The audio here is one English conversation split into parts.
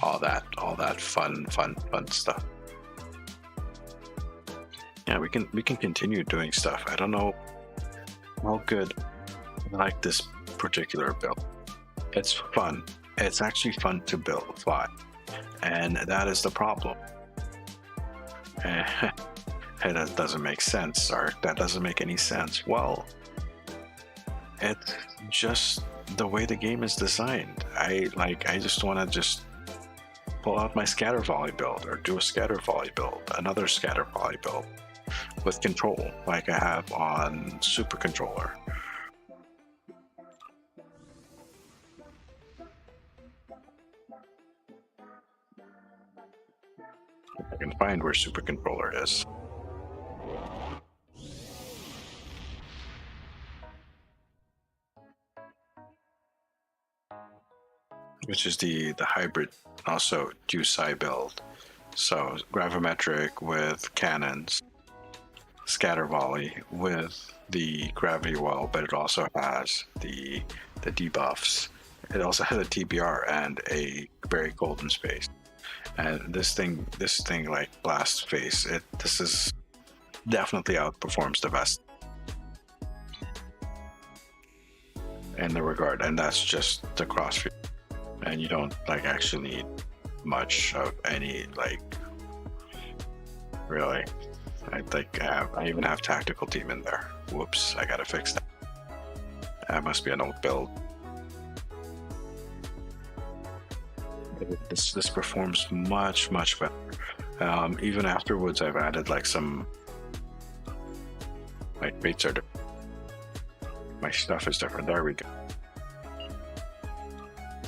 all that fun stuff. Yeah, we can continue doing stuff. I don't know how good I like this particular build. It's fun. It's actually fun to build fly, and that is the problem. And that doesn't make sense, or that doesn't make any sense. Well, it's just the way the game is designed. I just want to just pull out my scatter volley build, or do a scatter volley build, another scatter volley build with control, like I have on Super Controller. I can find where Super Controller is. Which is the hybrid, also Jusai build. So gravimetric with cannons, scatter volley with the gravity well, but it also has the debuffs. It also has a TBR and a very golden space. And this thing like blast face, this is definitely outperforms the best in the regard, and that's just the crossfit. And you don't like actually need much of any, like, really. I think I even have tactical team in there. Whoops, I gotta fix that. That must be an old build. This performs much better. Even afterwards, I've added like some, like, rates are different. My stuff is different. There we go.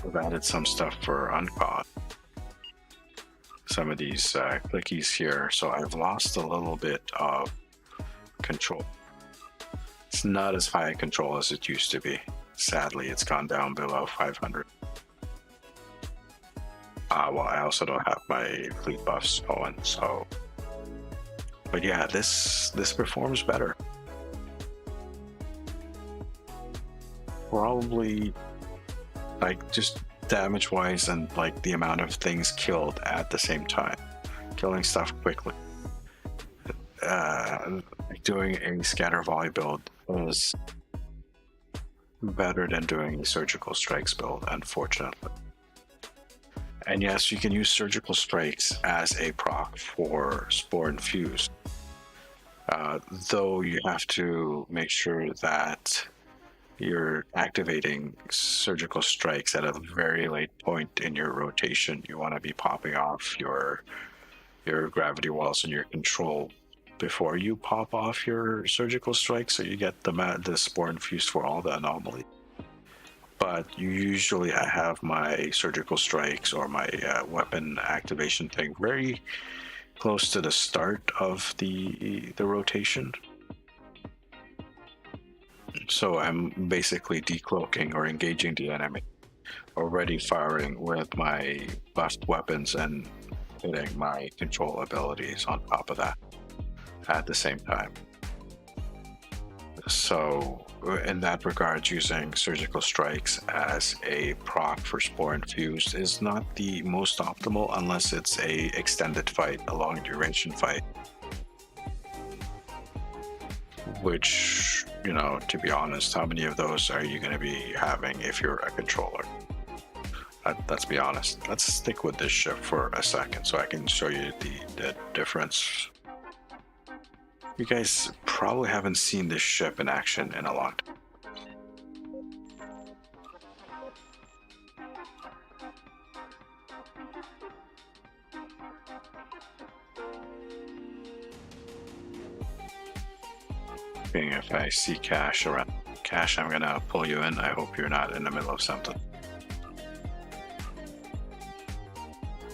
I've added some stuff for uncaught. Some of these clickies here, so I've lost a little bit of control. It's not as high control as it used to be. Sadly, it's gone down below 500. Well, I also don't have my fleet buffs going, so. But yeah, this performs better. Probably, like, just damage-wise and like the amount of things killed at the same time, killing stuff quickly. Doing a scatter volley build was better than doing a surgical strikes build, unfortunately. And yes, you can use surgical strikes as a proc for spore and fuse, though you have to make sure that you're activating surgical strikes at a very late point in your rotation. You want to be popping off your gravity walls and your control before you pop off your surgical strikes, so you get the spore and fuse for all the anomaly. But usually I have my surgical strikes or my weapon activation thing very close to the start of the rotation. So I'm basically decloaking or engaging the enemy, already firing with my buffed weapons and hitting my control abilities on top of that at the same time. So in that regard, using surgical strikes as a proc for spore and fuse is not the most optimal unless it's a extended fight, a long duration fight, which, you know, to be honest, how many of those are you going to be having if you're a controller? Let's be honest. Let's stick with this ship for a second so I can show you the difference. You guys probably haven't seen this ship in action in a long time. If I see Cash around, Cash, I'm gonna pull you in. I hope you're not in the middle of something.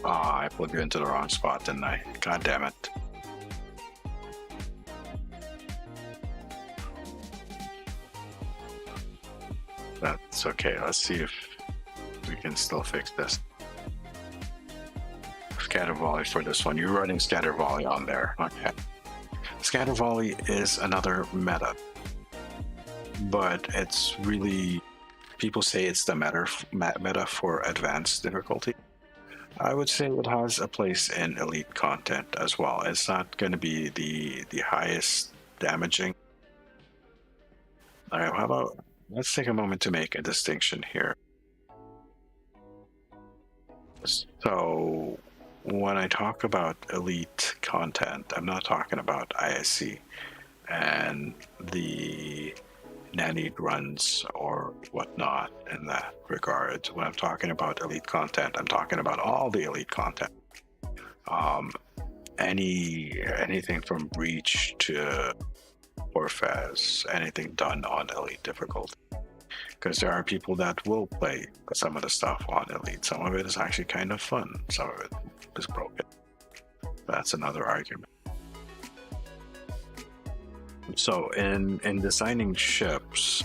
I pulled you into the wrong spot, didn't I? God damn it. That's okay. Let's see if we can still fix this. Scatter volley for this one. You're running scatter volley on there. Okay. Scatter volley is another meta, but it's really, people say it's the meta for advanced difficulty. I would say it has a place in elite content as well. It's not going to be the highest damaging. All right, how about let's take a moment to make a distinction here. So when I talk about elite content, I'm not talking about ISC and the nannied runs or whatnot in that regard. When I'm talking about elite content, I'm talking about all the elite content. Um, anything from breach to Orphaz, anything done on elite difficulty. Because there are people that will play some of the stuff on elite. Some of it is actually kind of fun. Some of it is broken. That's another argument. So in designing ships,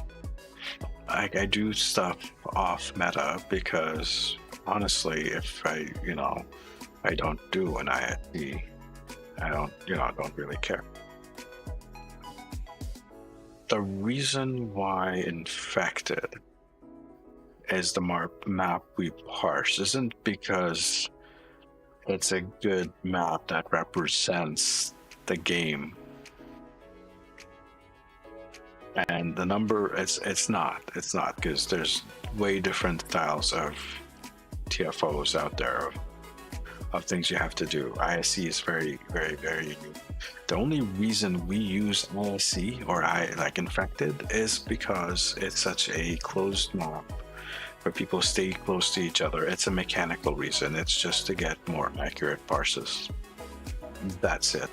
I do stuff off meta because honestly, if I don't do an ISD, I don't really care. The reason why infected is the map we parse isn't because it's a good map that represents the game. And the number, it's not because there's way different styles of TFOs out there of things you have to do. ISC is very, very, very unique. The only reason we use ISC or infected is because it's such a closed map where people stay close to each other. It's a mechanical reason. It's just to get more accurate parses. That's it.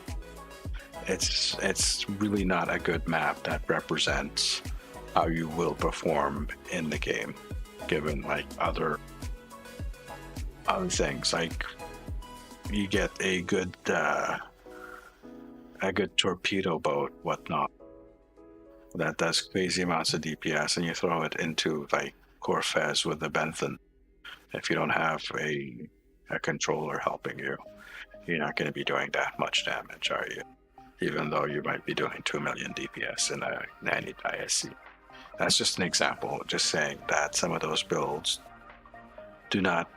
It's really not a good map that represents how you will perform in the game, given other things. Like you get a good torpedo boat, whatnot, that does crazy amounts of DPS, and you throw it into Corfez with the Benthan. If you don't have a controller helping you, you're not going to be doing that much damage, are you? Even though you might be doing 2 million DPS in a nanny ISC. That's just an example, just saying that some of those builds do not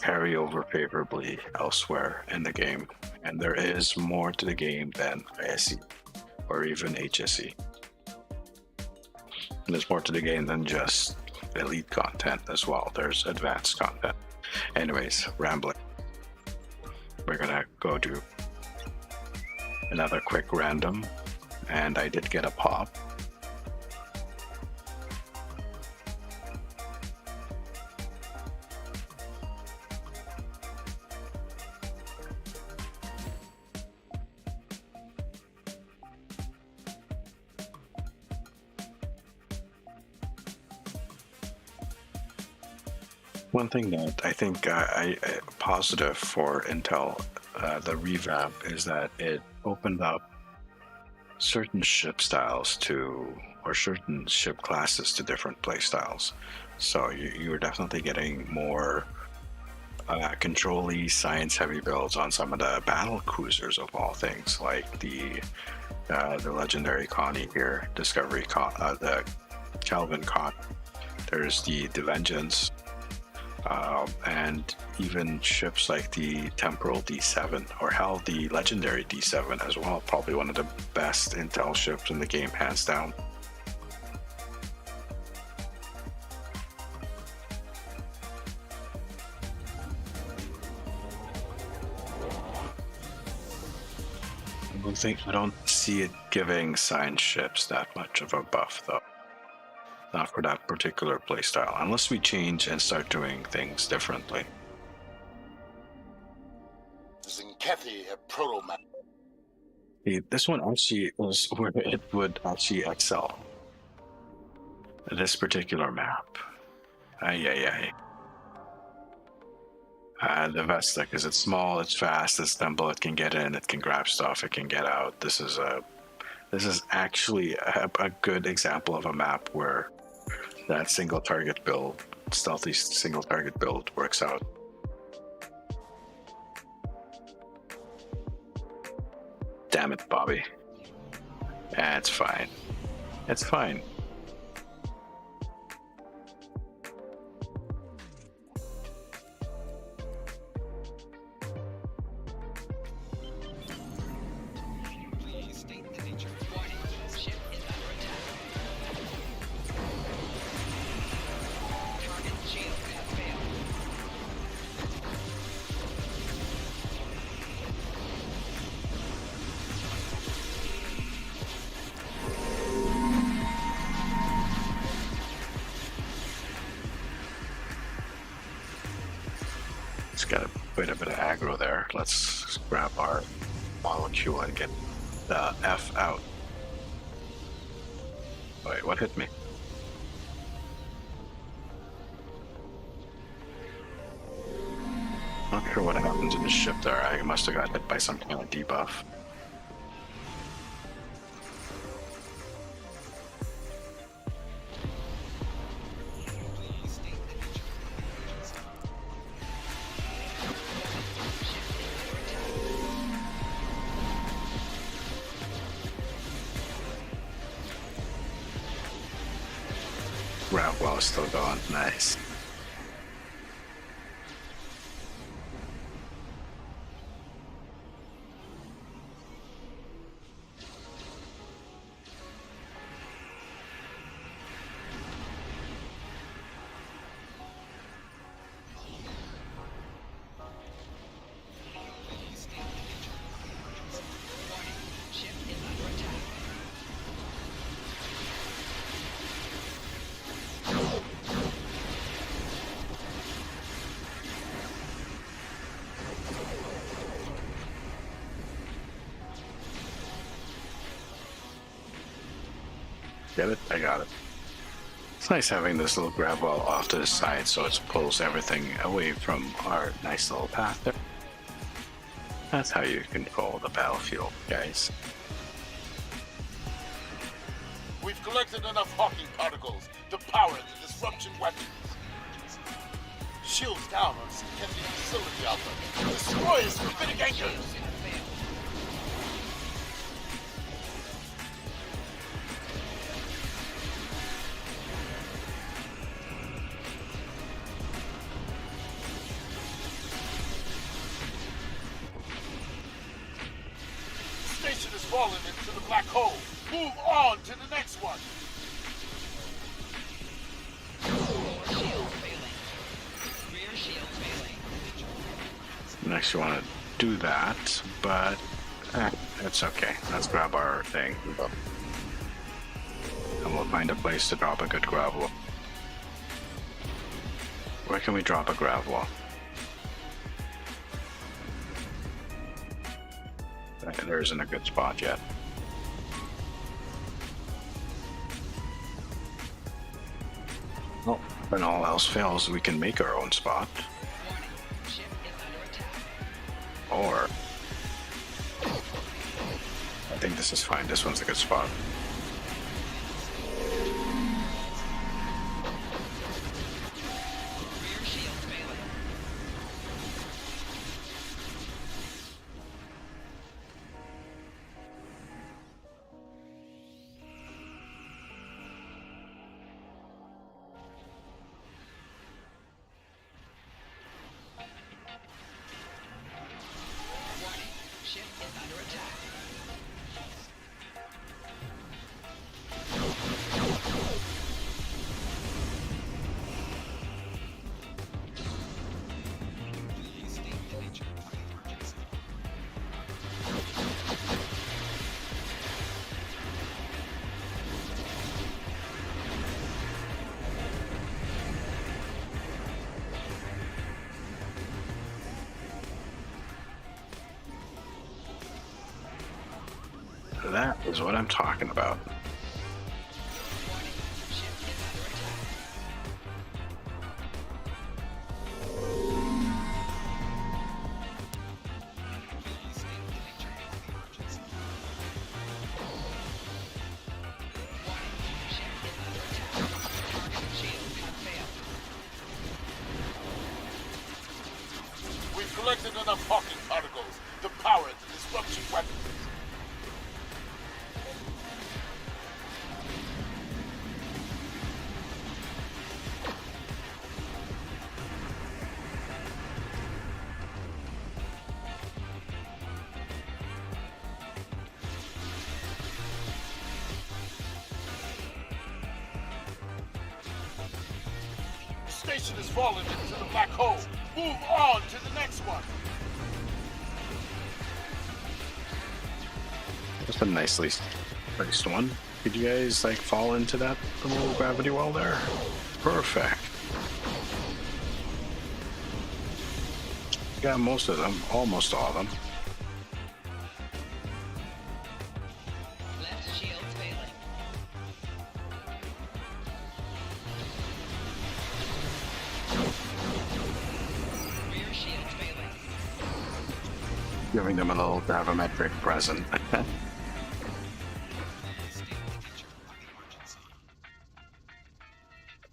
carry over favorably elsewhere in the game. And there is more to the game than ISC or even HSE. And there's more to the game than just elite content as well. There's advanced content. Anyways, rambling. We're gonna go do another quick random, and I did get a pop. One thing that I think I positive for Intel, the revamp, is that it opened up certain ship styles or certain ship classes to different play styles. So you're definitely getting more control-y, science-heavy builds on some of the battle cruisers of all things, like the legendary Connie here, Discovery the Calvin Con. There's the Vengeance. And even ships like the Temporal D7, or hell, the legendary D7 as well. Probably one of the best Intel ships in the game, hands down. I don't see it giving science ships that much of a buff, though. Not for that particular playstyle, unless we change and start doing things differently. This one actually was where it would actually excel. This particular map. The Vesta, because it's small, it's fast, it's nimble, it can get in, it can grab stuff, it can get out. This is actually a good example of a map where that single target build, stealthy single target build, works out. Damn it, Bobby. It's fine. It's fine. It's got quite a bit of aggro there. Let's grab our molecule and get the F out. Wait, what hit me? Not sure what happened to the ship there. I must have got hit by some kind of debuff. Route well is still going. Nice. Get it? I got it. It's nice having this little grab well off to the side so it pulls everything away from our nice little path there. That's how you control the battlefield, guys. We've collected enough Hawking particles to power the disruption weapons. Shields down on Shenanigans facility, Alpha. Destroy his prophetic anchors! Station has fallen into the black hole. Move on to the next one. Shield failing. Rear shield failing. Next you want to do that, but it's okay. Let's grab our thing. And we'll find a place to drop a good grab wall. Where can we drop a grab wall? There isn't a good spot yet. Well, when all else fails, we can make our own spot. Warning. Ship is under attack. Or I think this is fine. This one's a good spot. Rear shield failing. Warning. Ship is under attack. Please state the nature of the emergency. That is what I'm talking about. Warning. Ship is under attack. Please state the nature of the emergency. Warning. Ship is under attack. Target shields have failed. We've collected enough Hawking particles to power the disruption weapons. Station has fallen into the black hole. Move on to the next one. Just a nicely placed one. Did you guys like fall into that little gravity well there? Perfect. Got most of them, almost all of them. Left shields failing. Rear shields failing. Giving them a little gravimetric present.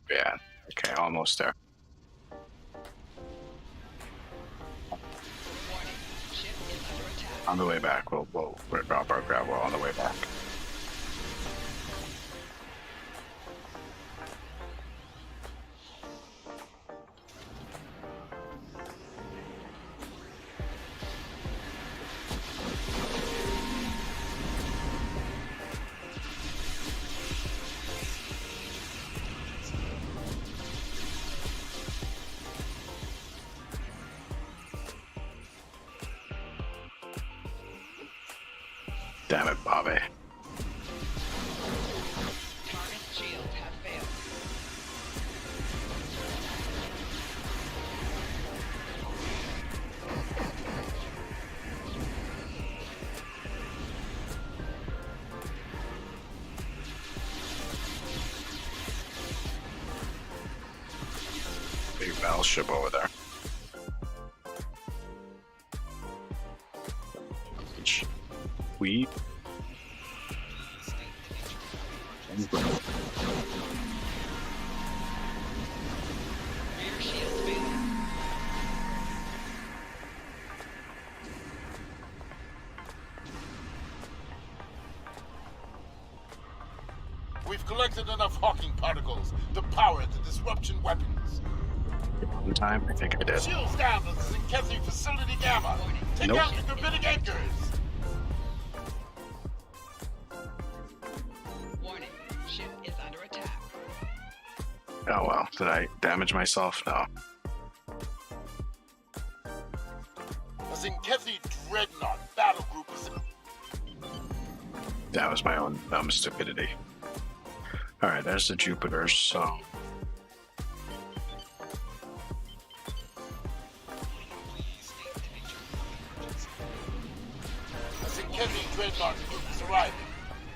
Yeah. Okay, almost there. Warning. Ship is under attack. On the way back, we'll drop our gravel on the way back. Damn it, Bobby. Target shields have failed. Big battleship over there. We Rear shields failing. We've collected enough Hawking particles to power the disruption weapons. one time, I think I did. Shields down to the Zinkezi Facility Gamma. Take Nope. out the gravitic anchors. Warning. Ship is under attack. Oh well, did I damage myself? No. The Zinkezi Dreadnought battle group is... That was my own dumb stupidity. Alright, there's the Jupiter, so... The Zinkezi Dreadnought group is arriving.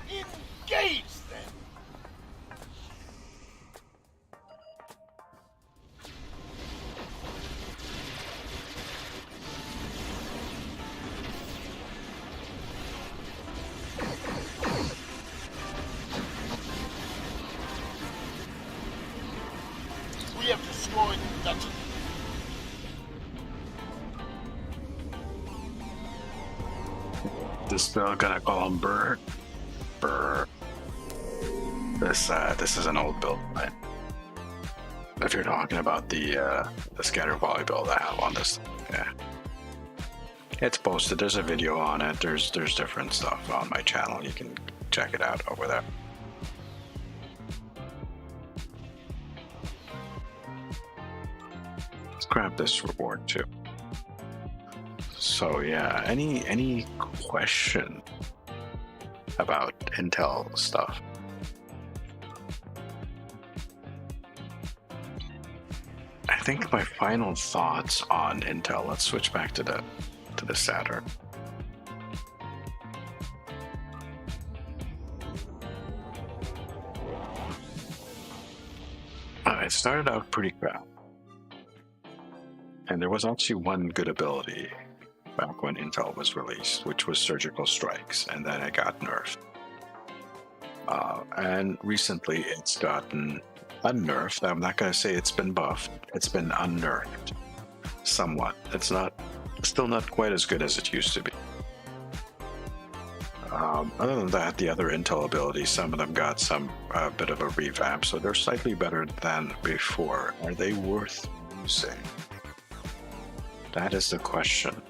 Engage them! We have destroyed the Dutch. This bill gonna call him Burr. Burr. This is an old build, right? If you're talking about the scatter volley build I have on this, yeah. It's posted. There's a video on it. There's different stuff on my channel. You can check it out over there. Let's grab this reward too. So yeah, any question about Intel stuff? I think my final thoughts on Intel. Let's switch back to the Saturn. It started out pretty crap, and there was actually one good ability back when Intel was released, which was surgical strikes, and then it got nerfed. And recently it's gotten unnerfed. I'm not going to say it's been buffed. It's been unnerfed somewhat. It's still not quite as good as it used to be. Other than that, the other Intel abilities, some of them got some bit of a revamp, so they're slightly better than before. Are they worth using? That is the question.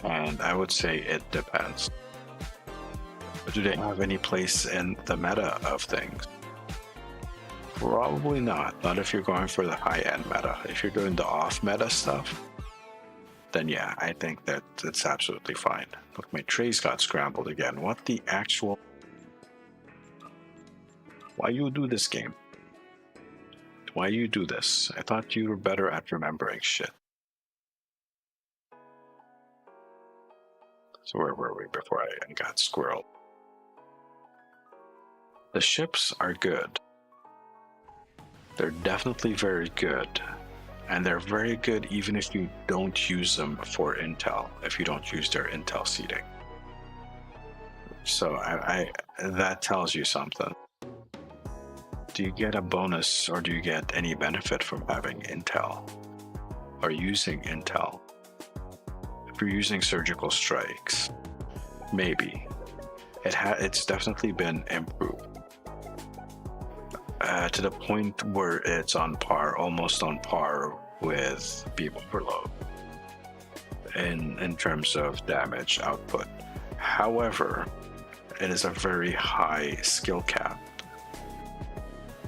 And I would say it depends. But do they have any place in the meta of things? Probably not. Not if you're going for the high-end meta. If you're doing the off-meta stuff, then yeah, I think that it's absolutely fine. Look, my trays got scrambled again. What the actual... Why you do this game? Why you do this? I thought you were better at remembering shit. So where were we before I got squirreled? The ships are good. They're definitely very good. And they're very good even if you don't use them for intel, if you don't use their intel seeding. So I that tells you something. Do you get a bonus or do you get any benefit from having intel or using intel? If you're using surgical strikes, maybe. It's definitely been improved. To the point where it's on par, almost on par with beam overload in terms of damage output. However, it is a very high skill cap.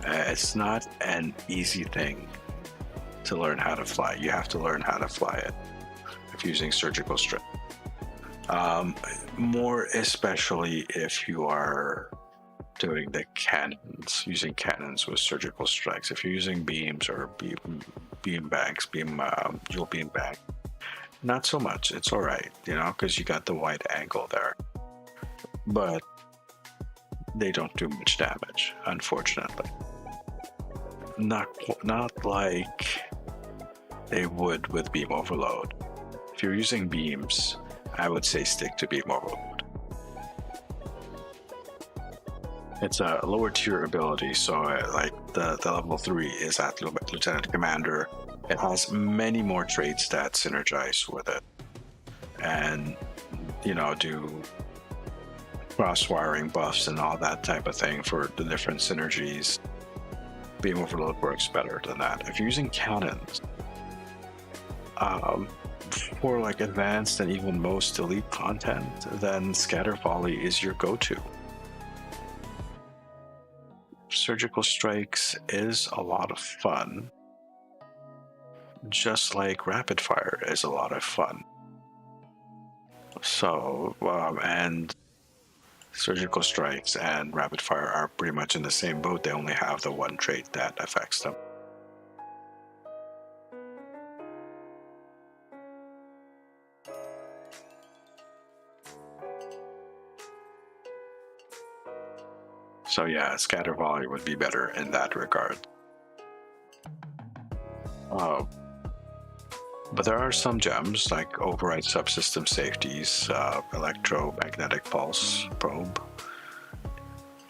It's not an easy thing to learn how to fly. You have to learn how to fly it if using surgical strike. More especially if you are doing the cannons, using cannons with surgical strikes. If you're using beams or beam banks, dual beam bank, not so much. It's all right, because you got the wide angle there. But they don't do much damage, unfortunately. Not like they would with beam overload. If you're using beams, I would say stick to beam overload. It's a lower tier ability, so like the level 3 is at Lieutenant Commander. It has many more traits that synergize with it, and do cross-wiring buffs and all that type of thing for the different synergies. Beam overload works better than that. If you're using cannons, for like advanced and even most elite content, then scatter volley is your go-to. Surgical strikes is a lot of fun, just like rapid fire is a lot of fun. So, and surgical strikes and rapid fire are pretty much in the same boat. They only have the one trait that affects them. So yeah, scatter volley would be better in that regard. But there are some gems like override subsystem safeties, electromagnetic pulse probe,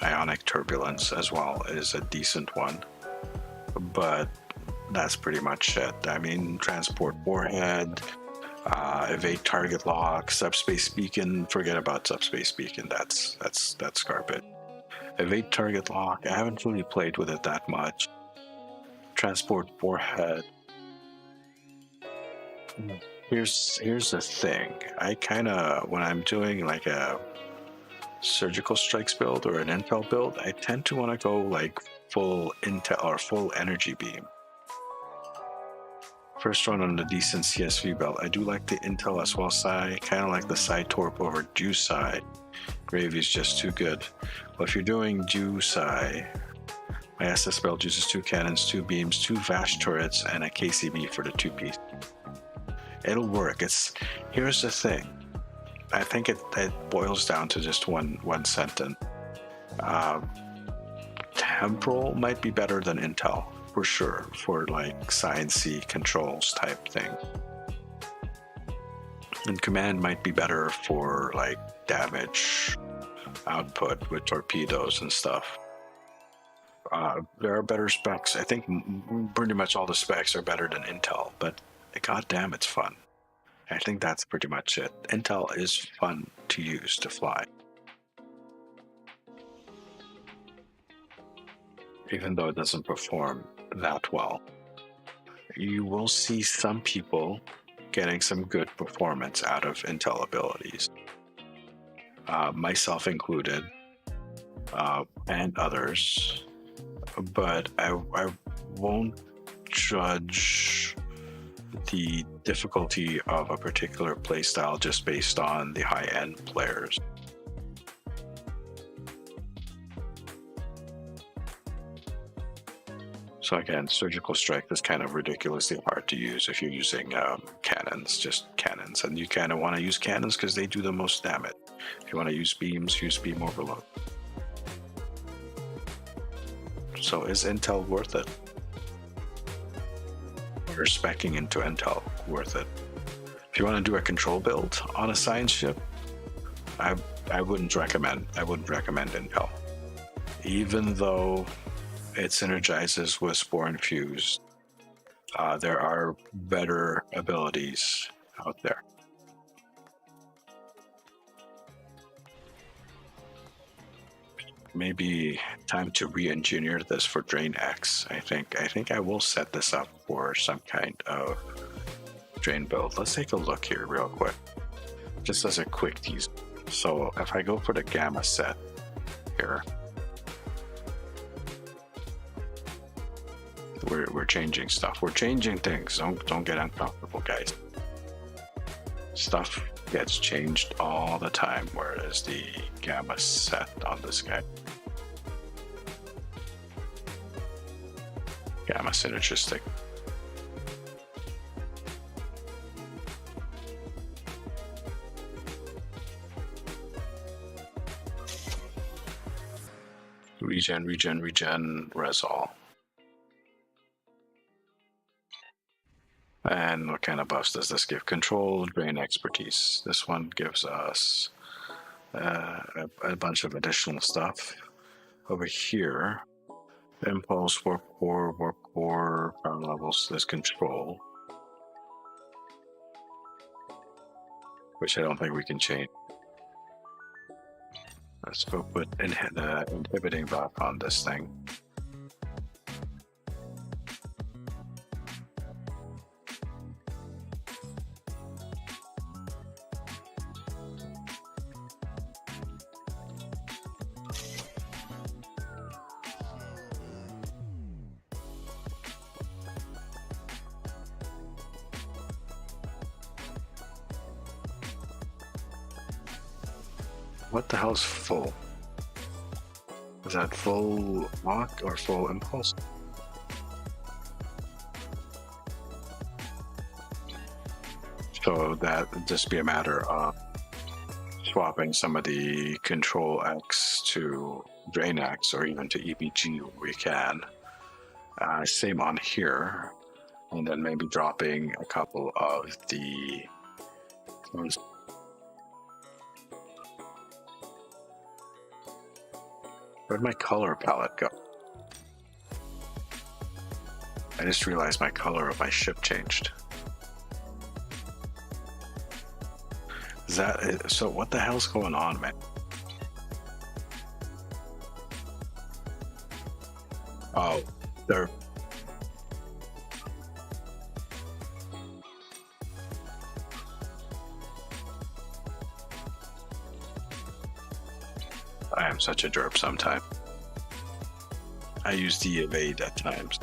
ionic turbulence as well is a decent one. But that's pretty much it. I mean, transport warhead, evade target lock, subspace beacon. Forget about subspace beacon. That's garbage. Evade target lock. I haven't really played with it that much. Transport warhead. Here's the thing. I kind of, when I'm doing like a surgical strikes build or an intel build, I tend to want to go like full intel or full energy beam. First run on a decent CSV build. I do like the intel as well side, kind of like the side torp over Dew side. Gravy is just too good. But if you're doing Dew side, my SS build uses 2 cannons, 2 beams, 2 Vash turrets, and a KCB for the 2-piece. It'll work. Here's the thing. I think it boils down to just one sentence. Temporal might be better than Intel, for sure, for like science-y controls type thing. And Command might be better for like damage output with torpedoes and stuff. There are better specs. I think pretty much all the specs are better than Intel, but goddamn, it's fun. I think that's pretty much it. Intel is fun to use to fly. Even though it doesn't perform that well. You will see some people getting some good performance out of Intel abilities. Myself included, and others. But I won't judge the difficulty of a particular playstyle just based on the high-end players. So again, surgical strike is kind of ridiculously hard to use if you're using cannons, just cannons. And you kind of want to use cannons because they do the most damage. If you want to use beams, use beam overload. So is Intel worth it? Or speccing into Intel worth it? If you want to do a control build on a science ship, I wouldn't recommend Intel. Even though it synergizes with Spore Infused, there are better abilities out there. Maybe time to re-engineer this for Drain X. I think I will set this up for some kind of Drain build. Let's take a look here real quick, just as a quick tease. So if I go for the Gamma set here, we're changing stuff. We're changing things. Don't get uncomfortable, guys. Stuff gets changed all the time. Whereas the Gamma set on this guy, Gamma synergistic. Regen, Resol. And what kind of buffs does this give? Control, Drain Expertise. This one gives us a bunch of additional stuff. Over here, Impulse, Warp Core, power levels, there's Control, which I don't think we can change. Let's go put inhibiting buff on this thing. What the hell is full? Is that full lock or full impulse? So that would just be a matter of swapping some of the Control X to Drain X or even to EBG where we can. Same on here. And then maybe dropping a couple of the... Where'd my color palette go? I just realized my color of my ship changed. Is that it? So what the hell's going on, man? Oh, they're... I am such a derp sometimes. I use the evade at times.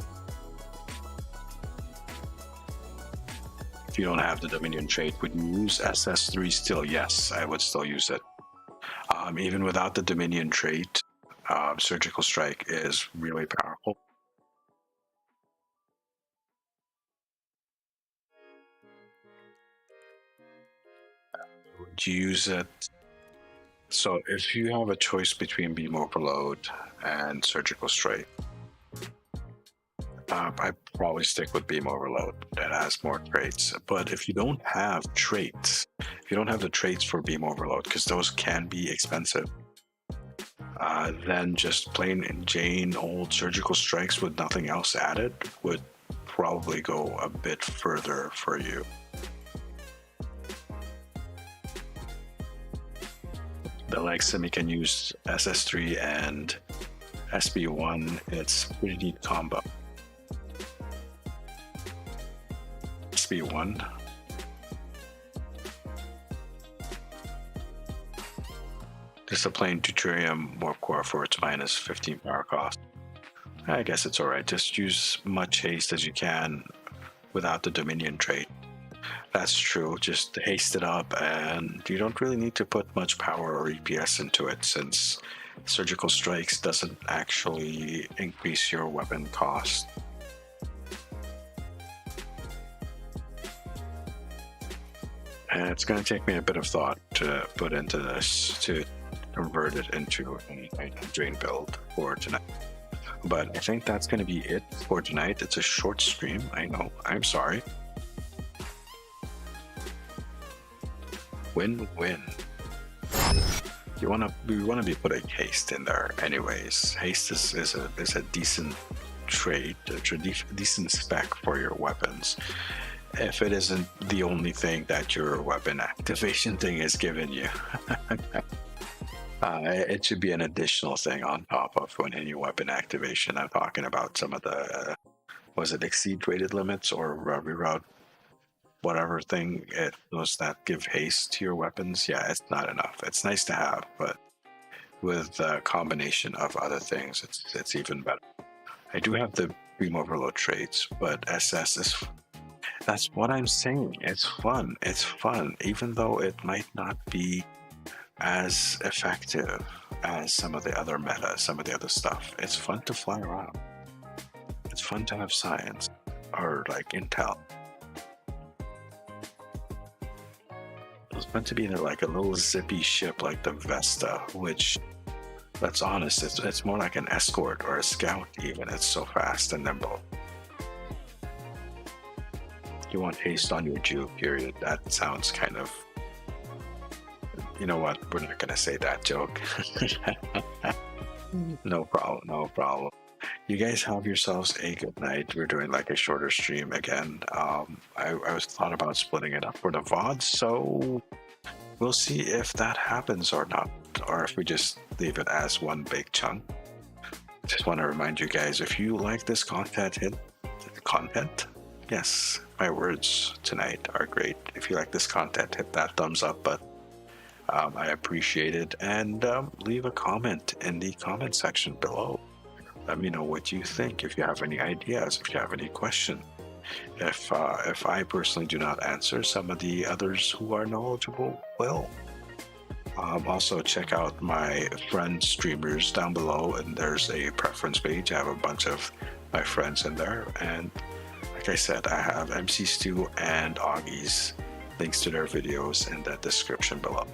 If you don't have the Dominion trait, would you use SS3 still? Yes, I would still use it. Even without the Dominion trait, Surgical Strike is really powerful. Would you use it? So if you have a choice between Beam Overload and Surgical Strike, I'd probably stick with Beam Overload. That has more traits. But if you don't have traits, if you don't have the traits for Beam Overload, because those can be expensive, then just plain Jane old Surgical Strikes with nothing else added would probably go a bit further for you. The Leximi can use SS3 and SB1. It's pretty neat combo. SB1. Just a plain deuterium warp core for its minus 15 power cost. I guess it's alright. Just use much haste as you can without the Dominion trait. That's true. Just haste it up, and you don't really need to put much power or EPS into it, since Surgical Strikes doesn't actually increase your weapon cost And it's going to take me a bit of thought to put into this to convert it into a drain build for tonight. But I think that's going to be it for tonight. It's a short stream. I know. I'm sorry. Win-win. We want to be putting haste in there, anyways. Haste is a decent trade, decent spec for your weapons. If it isn't the only thing that your weapon activation thing is giving you. It should be an additional thing on top of when any weapon activation. I'm talking about some of the, was it exceed rated limits or reroute, whatever thing, those that give haste to your weapons. Yeah, it's not enough. It's nice to have, but with a combination of other things, it's even better. I do have the Beam Overload traits, but SS is, that's what I'm saying. It's fun. It's fun, even though it might not be as effective as some of the other meta, some of the other stuff. It's fun to fly around. It's fun to have science or like intel. It's fun to be in like a little zippy ship like the Vesta, which, let's honest, it's more like an escort or a scout even. It's so fast and nimble. You want haste on your Jew, period. That sounds kind of, you know what, we're not gonna say that joke. No problem. You guys have yourselves a good night. We're doing like a shorter stream again. I was thought about splitting it up for the VOD, so we'll see if that happens or not, or if we just leave it as one big chunk. Just want to remind you guys, if you like this content, yes, my words tonight are great. If you like this content, hit that thumbs up button. I appreciate it, and leave a comment in the comment section below. Let me know what you think. If you have any ideas, if you have any questions, if I personally do not answer, some of the others who are knowledgeable will. Also, check out my friend streamers down below, and there's a preference page. I have a bunch of my friends in there, and like I said, I have MC Stu and Augie's links to their videos in the description below.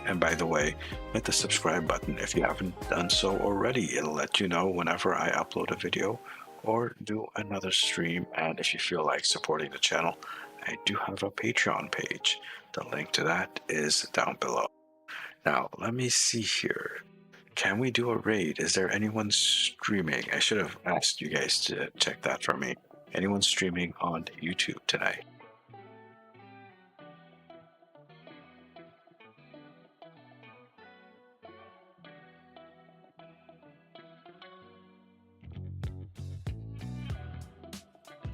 And by the way, hit the subscribe button if you haven't done so already. It'll let you know whenever I upload a video or do another stream. And if you feel like supporting the channel, I do have a Patreon page. The link to that is down below. Now, let me see here. Can we do a raid? Is there anyone streaming? I should have asked you guys to check that for me. Anyone streaming on YouTube tonight?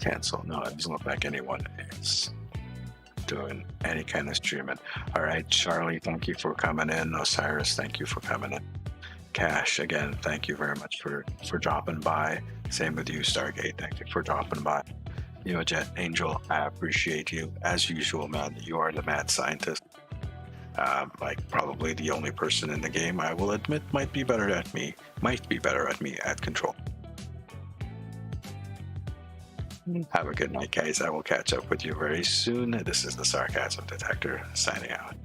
Cancel. No, it doesn't look like anyone is doing any kind of streaming. All right, Charlie, thank you for coming in. Osiris, thank you for coming in. Cash, again, thank you very much for dropping by. Same with you, Stargate. Thank you for dropping by. Neojet Angel, I appreciate you. As usual, man, you are the mad scientist. Like probably the only person in the game I will admit might be better at me at control. Have a good night, guys. I will catch up with you very soon. This is the Sarcasm Detector signing out.